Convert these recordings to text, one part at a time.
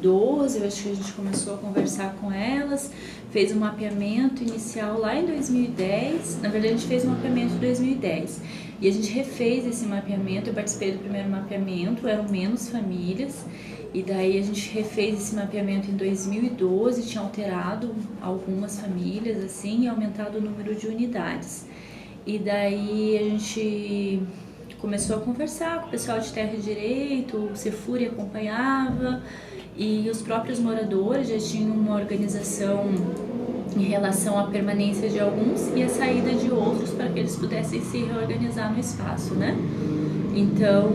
2012, eu acho que a gente começou a conversar com elas, fez um mapeamento inicial lá em 2010, na verdade a gente fez um mapeamento em 2010, e a gente refez esse mapeamento, eu participei do primeiro mapeamento, eram menos famílias, e daí a gente refez esse mapeamento em 2012, tinha alterado algumas famílias, assim, e aumentado o número de unidades. E daí a gente começou a conversar com o pessoal de Terra e Direito, o Cefuri acompanhava, e os próprios moradores já tinham uma organização em relação à permanência de alguns e a saída de outros para que eles pudessem se reorganizar no espaço, né? Então,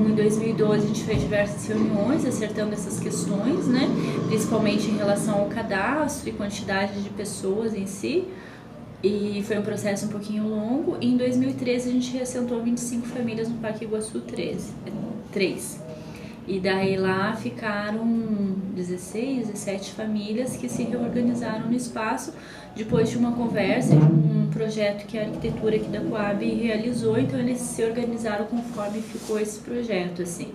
em 2012 a gente fez diversas reuniões acertando essas questões, né? Principalmente em relação ao cadastro e quantidade de pessoas em si. E foi um processo um pouquinho longo. E em 2013 a gente reassentou 25 famílias no Parque Iguaçu 3. E daí lá ficaram 16, 17 famílias que se reorganizaram no espaço depois de uma conversa, um projeto que a arquitetura aqui da Coab realizou, então eles se organizaram conforme ficou esse projeto, assim.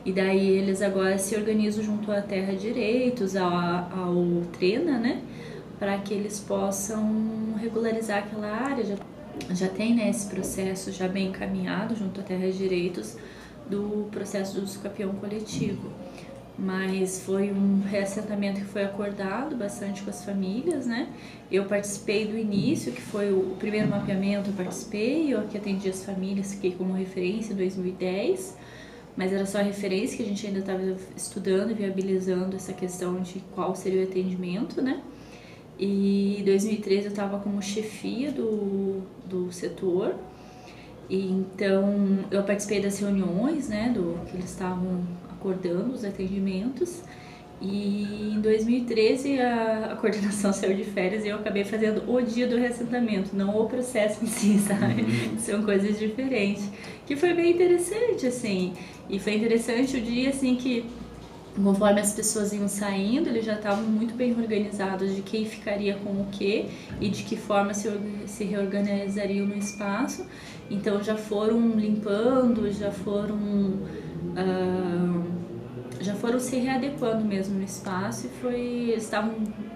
E daí eles agora se organizam junto à Terra Direitos, ao Trena, né, para que eles possam regularizar aquela área. Já tem, né, esse processo já bem encaminhado junto à Terra Direitos, do processo do usucapião coletivo, mas foi um reassentamento que foi acordado bastante com as famílias, né? Eu participei do início, que foi o primeiro mapeamento, eu participei, eu que atendi as famílias, fiquei como referência em 2010, mas era só referência, que a gente ainda estava estudando e viabilizando essa questão de qual seria o atendimento, né? E em 2013 eu estava como chefia do setor. E então eu participei das reuniões, né, que eles estavam acordando os atendimentos, e em 2013 a coordenação saiu de férias e eu acabei fazendo o dia do reassentamento, não o processo em si, sabe? São coisas diferentes, que foi bem interessante, assim, e foi interessante o dia, assim, que conforme as pessoas iam saindo, eles já estavam muito bem organizados de quem ficaria com o quê e de que forma se reorganizariam no espaço. Então já foram limpando, já foram se readequando mesmo no espaço e eles estavam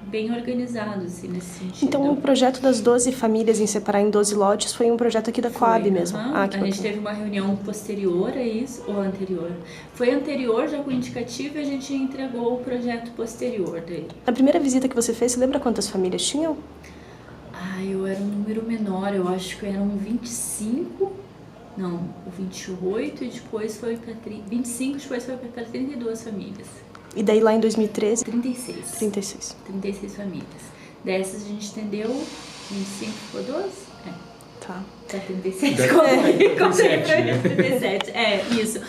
bem organizados, assim, nesse sentido. Então o projeto das 12 famílias em separar em 12 lotes foi um projeto aqui da Coab mesmo? A gente teve uma reunião posterior a isso, ou anterior? Foi anterior, já com o indicativo, e a gente entregou o projeto posterior dele. Na primeira visita que você fez, você lembra quantas famílias tinham? Eu era um número menor, eu acho que eram 25, não, 28, e depois foi para 25, depois foi para 32 famílias. E daí lá em 2013? 36. 36 famílias. Dessas a gente atendeu 25, ficou 12? Tá. Da 37, 37, isso.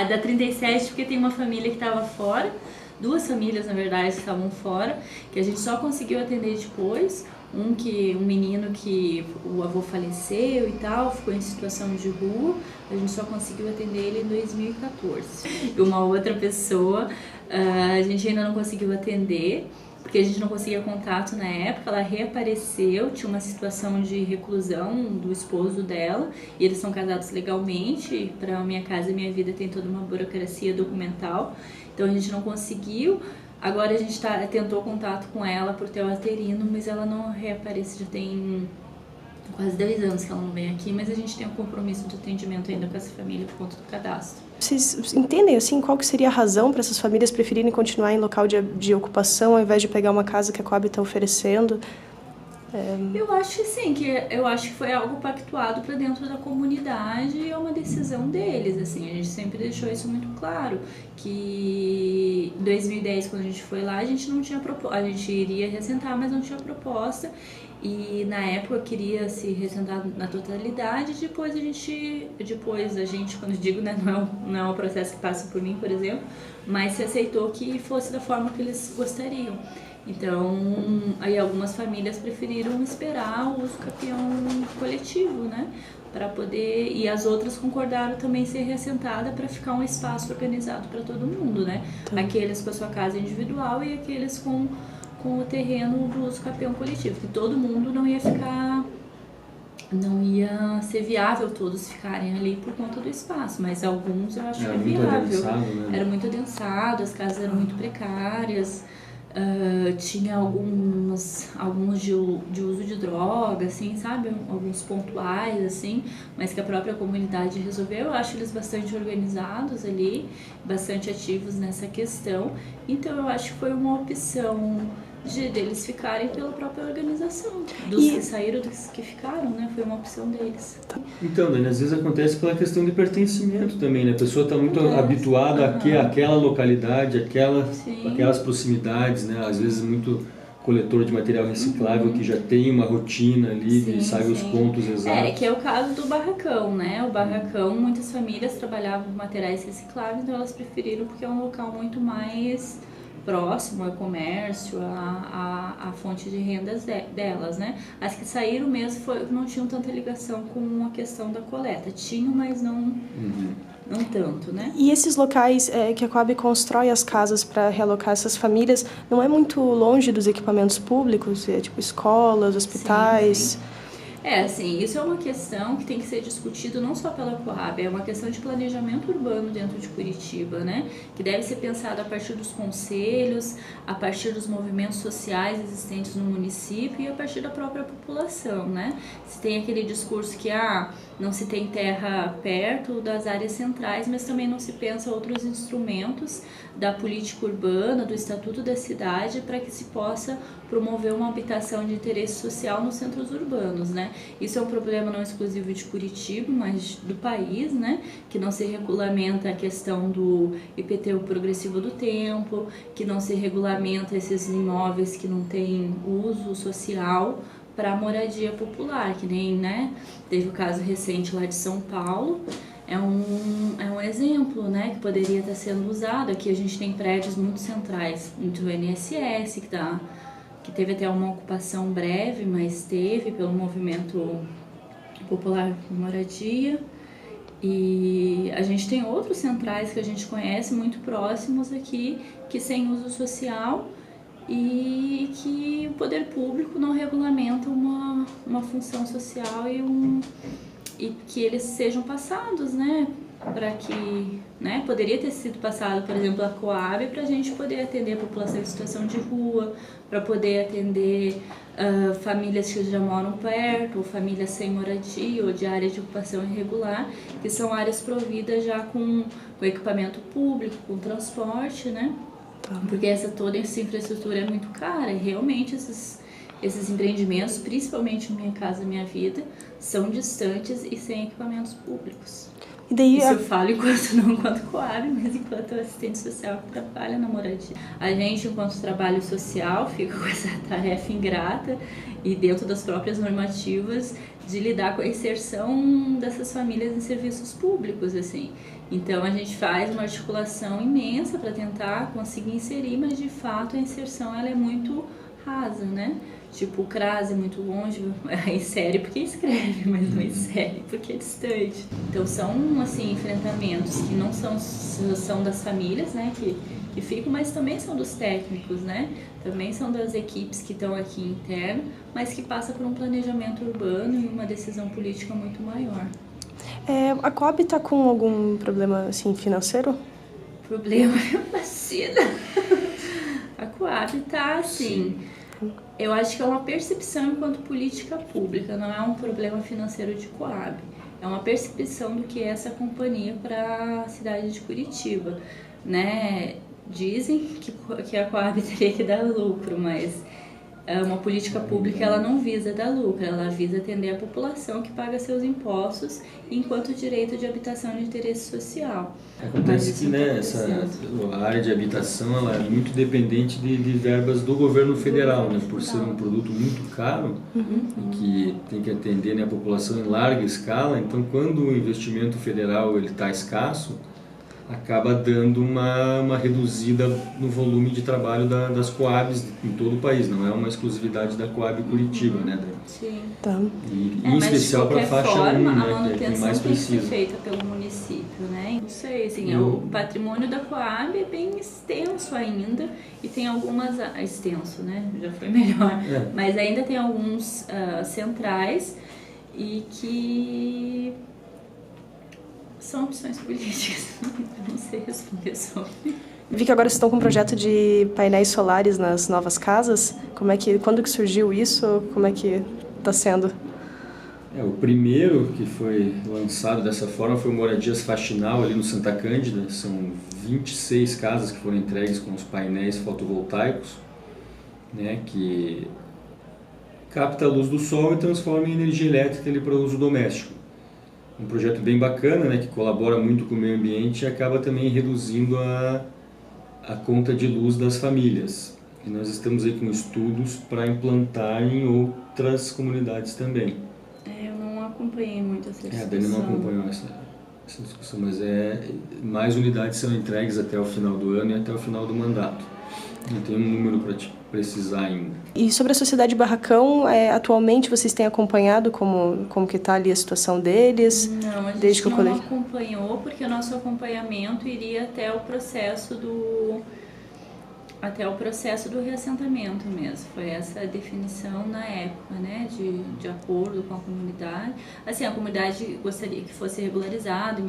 Da 37 porque tem uma família que estava fora, duas famílias na verdade que estavam fora, que a gente só conseguiu atender depois. Um menino que o avô faleceu e tal, ficou em situação de rua, a gente só conseguiu atender ele em 2014. E uma outra pessoa, a gente ainda não conseguiu atender, porque a gente não conseguia contato na época, ela reapareceu, tinha uma situação de reclusão do esposo dela, e eles são casados legalmente, para Minha Casa Minha Vida tem toda uma burocracia documental, então a gente não conseguiu. Agora a gente tentou contato com ela por teoterino, mas ela não reaparece, já tem quase 10 anos que ela não vem aqui, mas a gente tem um compromisso de atendimento ainda com essa família por conta do cadastro. Vocês entendem, assim, qual que seria a razão para essas famílias preferirem continuar em local de ocupação ao invés de pegar uma casa que a Coab está oferecendo? Eu acho que sim, eu acho que foi algo pactuado para dentro da comunidade e é uma decisão deles, assim, a gente sempre deixou isso muito claro, que em 2010, quando a gente foi lá, a gente não tinha proposta, a gente iria reassentar, mas não tinha proposta, e na época queria se reassentar na totalidade, depois a gente, quando eu digo, né, não é um processo que passa por mim, por exemplo, mas se aceitou que fosse da forma que eles gostariam. Então, aí algumas famílias preferiram esperar o usucapião coletivo, né? Para poder... E as outras concordaram também ser reassentada para ficar um espaço organizado para todo mundo, né? Tá. Aqueles com a sua casa individual e aqueles com o terreno do usucapião coletivo. Que todo mundo não ia ficar não ia ser viável todos ficarem ali por conta do espaço, mas alguns eu acho que é muito viável. adensado, né? Era muito adensado, as casas eram muito precárias, tinha alguns de uso de droga, assim, sabe? Alguns pontuais, assim, mas que a própria comunidade resolveu. Eu acho eles bastante organizados ali, bastante ativos nessa questão, então eu acho que foi uma opção deles ficarem pela própria organização. Dos que saíram, dos que ficaram, né? Foi uma opção deles. Então, Dani, às vezes acontece pela questão de pertencimento também, né? A pessoa está muito habituada àquela localidade, aquelas proximidades, né? Às vezes muito coletor de material reciclável que já tem uma rotina ali, sabe os pontos exatos. Que é o caso do barracão, né? O barracão, muitas famílias trabalhavam com materiais recicláveis, então elas preferiram porque é um local muito mais próximo ao comércio, a fonte de rendas delas, né? As que saíram mesmo não tinham tanta ligação com a questão da coleta. Tinham, mas não tanto, né? E esses locais que a Coab constrói as casas para realocar essas famílias, não é muito longe dos equipamentos públicos? Tipo escolas, hospitais? Sim. Assim, isso é uma questão que tem que ser discutido não só pela Coab, é uma questão de planejamento urbano dentro de Curitiba, né? Que deve ser pensado a partir dos conselhos, a partir dos movimentos sociais existentes no município e a partir da própria população, né? Se tem aquele discurso que não se tem terra perto das áreas centrais, mas também não se pensa outros instrumentos da política urbana, do Estatuto da Cidade, para que se possa promover uma habitação de interesse social nos centros urbanos, né? Isso é um problema não exclusivo de Curitiba, mas do país, né? Que não se regulamenta a questão do IPTU progressivo do tempo, que não se regulamenta esses imóveis que não têm uso social para a moradia popular, que nem, né? Teve o caso recente lá de São Paulo. É um exemplo, né, que poderia estar sendo usado. Aqui a gente tem prédios muito centrais, muito INSS, que teve até uma ocupação breve, mas teve pelo movimento popular de moradia. E a gente tem outros centrais que a gente conhece muito próximos aqui, que sem uso social e que o poder público não regulamenta uma função social e que eles sejam passados, né, para que, né, poderia ter sido passado, por exemplo, a Coab, para a gente poder atender a população em situação de rua, para poder atender famílias que já moram perto, ou famílias sem moradia, ou de área de ocupação irregular, que são áreas providas já com equipamento público, com transporte, né, porque toda essa infraestrutura é muito cara, e realmente esses empreendimentos, principalmente Minha Casa Minha Vida, são distantes e sem equipamentos públicos. E daí Isso eu falo enquanto Coab, mas enquanto assistente social que trabalha na moradia. A gente, enquanto trabalho social, fica com essa tarefa ingrata e dentro das próprias normativas de lidar com a inserção dessas famílias em serviços públicos, assim. Então a gente faz uma articulação imensa para tentar conseguir inserir, mas de fato a inserção ela é muito rasa, né? Tipo, o CRAS é muito longe, insere porque escreve, mas não insere porque é distante. Então são, assim, enfrentamentos que não são das famílias, né, que ficam, mas também são dos técnicos, né? Também são das equipes que estão aqui interno, mas que passa por um planejamento urbano e uma decisão política muito maior. A Coab está com algum problema, assim, financeiro? Problema financeiro? A Coab está, assim... Eu acho que é uma percepção enquanto política pública, não é um problema financeiro de Coab. É uma percepção do que é essa companhia para a cidade de Curitiba, né? Dizem que a Coab teria que dar lucro, mas uma política pública ela não visa dar lucro, ela visa atender a população que paga seus impostos enquanto direito de habitação de interesse social. Acontece que, né, a área de habitação ela é muito dependente de verbas do governo federal, né, por ser um produto muito caro e que tem que atender, né, a população em larga escala. Então, quando o investimento federal está escasso, acaba dando uma reduzida no volume de trabalho das Coabs em todo o país, não é uma exclusividade da Coab Curitiba, né? Sim. Tá. E em especial para a faixa 1, né, a manutenção que é mais tem que ser precisa. feita pelo município, né? Não sei, assim, o patrimônio da Coab é bem extenso ainda e tem algumas... extenso, né? Já foi melhor. Mas ainda tem alguns centrais e que são opções políticas. Eu não sei responder sobre. Vi que agora vocês estão com um projeto de painéis solares nas novas casas. Quando que surgiu isso? Como é que está sendo? O primeiro que foi lançado dessa forma foi o Moradias Faxinal, ali no Santa Cândida. São 26 casas que foram entregues com os painéis fotovoltaicos, né, que capta a luz do sol e transforma em energia elétrica para uso doméstico. Um projeto bem bacana, né, que colabora muito com o meio ambiente e acaba também reduzindo a conta de luz das famílias. E nós estamos aí com estudos para implantar em outras comunidades também. Eu não acompanhei muito essa discussão. A Dani não acompanhou essa discussão, mas mais unidades são entregues até o final do ano e até o final do mandato. Não tem um número para te precisar ainda. E sobre a Sociedade Barracão, atualmente vocês têm acompanhado como que está ali a situação deles? Não, a gente não acompanhou, porque o nosso acompanhamento iria até o processo do reassentamento mesmo. Foi essa a definição na época, né, de acordo com a comunidade. Assim, a comunidade gostaria que fosse regularizado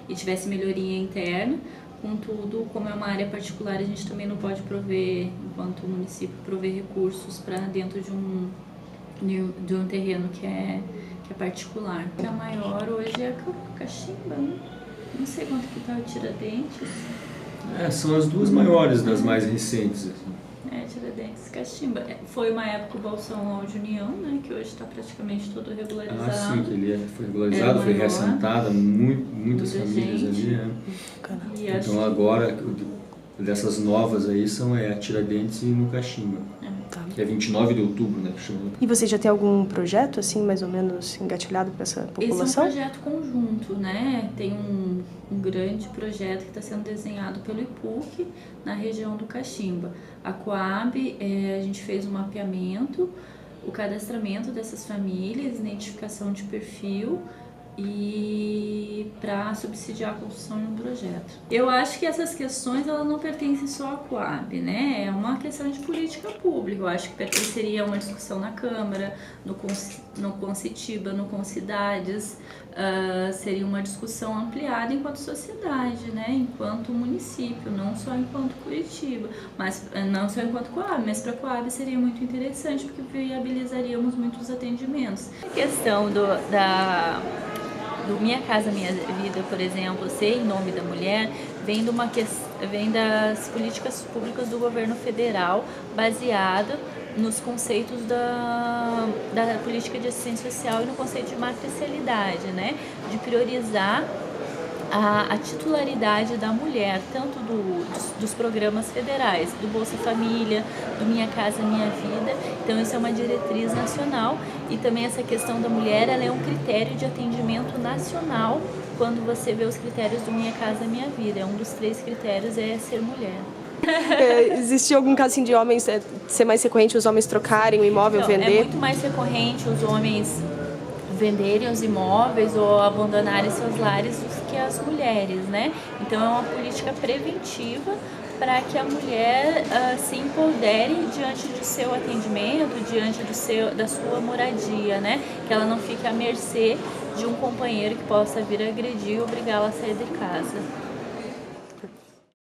e tivesse melhoria interna. Contudo, como é uma área particular, a gente também não pode prover, enquanto município, prover recursos para dentro de um terreno que é particular. A maior hoje é a Caximba, né? Não sei quanto que está o Tiradentes. São as duas maiores das mais recentes. Assim. Tiradentes, Caximba. Foi uma época o Balsão Áudio União, né, que hoje está praticamente todo regularizado. Sim, que ele foi regularizado, foi reassentada, muitas famílias ali. Né? Então agora, dessas novas aí, são a Tiradentes e no Caximba. Que é 29 de outubro, né? E você já tem algum projeto, assim, mais ou menos engatilhado para essa população? Esse é um projeto conjunto, né? Tem um grande projeto que está sendo desenhado pelo IPUC na região do Caximba. A Coab, a gente fez um mapeamento, o cadastramento dessas famílias, identificação de perfil e para subsidiar a construção de um projeto. Eu acho que essas questões elas não pertencem só à Coab, né? É uma questão de política pública. Eu acho que pertenceria a uma discussão na Câmara, no Concitiba, no Concidades. Seria uma discussão ampliada enquanto sociedade, né? Enquanto município, não só enquanto Curitiba, mas não só enquanto Coab, mas para a Coab seria muito interessante porque viabilizaríamos muitos atendimentos. A questão do Minha Casa Minha Vida, por exemplo, ser em nome da mulher, vem das políticas públicas do governo federal, baseado nos conceitos da política de assistência social e no conceito de matricialidade, né? De priorizar a titularidade da mulher, tanto dos programas federais, do Bolsa Família, do Minha Casa Minha Vida. Então isso é uma diretriz nacional e também essa questão da mulher, ela é um critério de atendimento nacional quando você vê os critérios do Minha Casa Minha Vida. Um dos 3 critérios é ser mulher. Existe algum caso assim, de homens, ser mais recorrente os homens trocarem o imóvel, vender? É muito mais recorrente os homens venderem os imóveis ou abandonarem seus lares do que as mulheres, né? Então é uma política preventiva para que a mulher se empodere diante do seu atendimento, diante da sua moradia, né? Que ela não fique à mercê de um companheiro que possa vir agredir e obrigá-la a sair de casa.